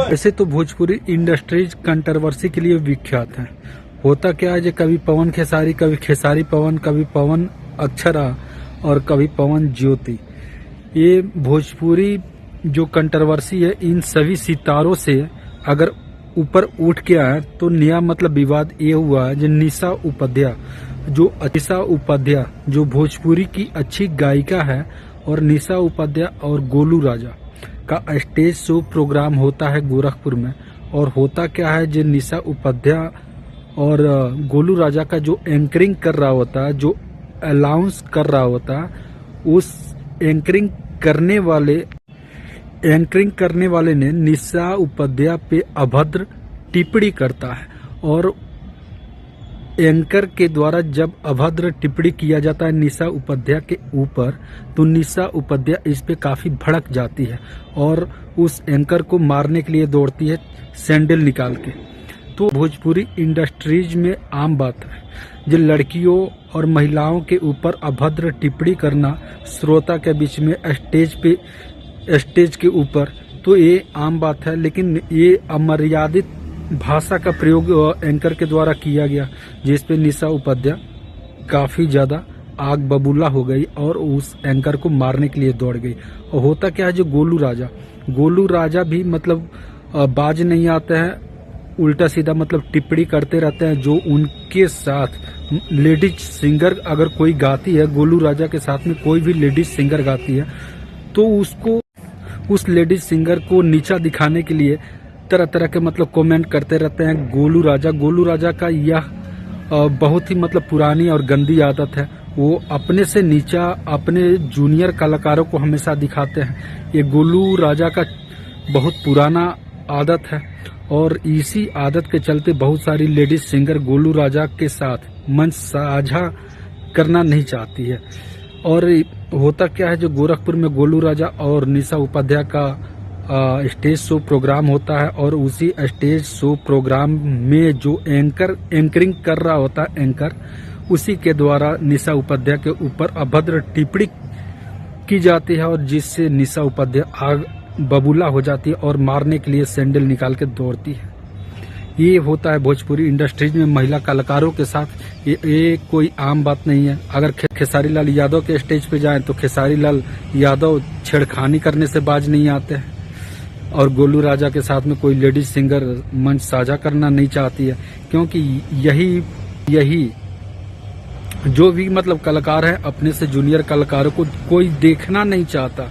ऐसे तो Bhojpuri industries controversy के लिए विख्यात है। होता क्या है, कभी पवन खेसारी, कभी खेसारी पवन, कभी पवन अक्षरा और कभी पवन ज्योति। ये भोजपुरी जो कंट्रोवर्सी है, इन सभी सितारों से अगर ऊपर उठ के आया तो नया मतलब विवाद ये हुआ है जो निशा उपाध्याय जो भोजपुरी की अच्छी गायिका है, और निशा उपाध्याय और गोलू राजा का स्टेज शो प्रोग्राम होता है गोरखपुर में। और होता क्या है, जो निशा उपाध्याय और गोलू राजा का जो एंकरिंग कर रहा होता है, जो अलाउंस कर रहा होता है, उस एंकरिंग करने वाले ने निशा उपाध्याय पे अभद्र टिप्पणी करता है। और एंकर के द्वारा जब अभद्र टिप्पणी किया जाता है निशा उपाध्याय के ऊपर, तो निशा उपाध्याय इस पे काफी भड़क जाती है और उस एंकर को मारने के लिए दौड़ती है सैंडल निकाल के। तो भोजपुरी इंडस्ट्रीज में आम बात है जो लड़कियों और महिलाओं के ऊपर अभद्र टिप्पणी करना श्रोता के बीच में स्टेज के ऊपर, तो ये आम बात है। लेकिन ये अमर्यादित भाषा का प्रयोग एंकर के द्वारा किया गया, जिसपे निशा उपाध्याय काफी ज्यादा आग बबूला हो गई और उस एंकर को मारने के लिए दौड़ गई। और होता क्या है, जो गोलू राजा भी मतलब बाज नहीं आते हैं, उल्टा सीधा मतलब टिप्पणी करते रहते हैं। जो उनके साथ लेडीज सिंगर अगर कोई गाती है, गोलू राजा के साथ में कोई भी लेडीज सिंगर गाती है, तो उसको उस लेडीज सिंगर को नीचा दिखाने के लिए तरह तरह के मतलब कमेंट करते रहते हैं गोलू राजा का यह बहुत ही मतलब पुरानी और गंदी आदत है। वो अपने से नीचा अपने जूनियर कलाकारों को हमेशा दिखाते हैं। ये गोलू राजा का बहुत पुराना आदत है और इसी आदत के चलते बहुत सारी लेडीज सिंगर गोलू राजा के साथ मंच साझा करना नहीं चाहती है। और होता क्या है, जो गोरखपुर में गोलू राजा और निशा उपाध्याय का स्टेज शो प्रोग्राम होता है, और उसी स्टेज शो प्रोग्राम में जो एंकरिंग कर रहा होता है एंकर, उसी के द्वारा निशा उपाध्याय के ऊपर अभद्र टिप्पणी की जाती है, और जिससे निशा उपाध्याय आग बबूला हो जाती है और मारने के लिए सैंडल निकाल के दौड़ती है। ये होता है भोजपुरी इंडस्ट्रीज में महिला कलाकारों के साथ। ये कोई आम बात नहीं है। अगर खेसारी लाल यादव के स्टेज पे जाएं तो खेसारी लाल यादव छेड़खानी करने से बाज नहीं आते हैं, और गोलू राजा के साथ में कोई लेडीज सिंगर मंच साझा करना नहीं चाहती है, क्योंकि यही जो भी मतलब कलाकार है अपने से जूनियर कलाकारों को कोई देखना नहीं चाहता,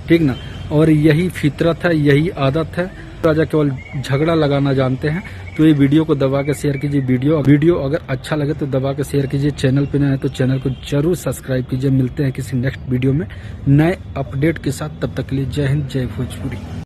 ठीक ना। और यही फितरत है, यही आदत है। राजा केवल झगड़ा लगाना जानते हैं। तो ये वीडियो को दबा के शेयर कीजिए। वीडियो अगर अच्छा लगे तो दबा के शेयर कीजिए। चैनल पे नए हैं तो चैनल को जरूर सब्सक्राइब कीजिए। मिलते हैं किसी नेक्स्ट वीडियो में नए अपडेट के साथ। तब तक के लिए जय हिंद, जय भोजपुरी।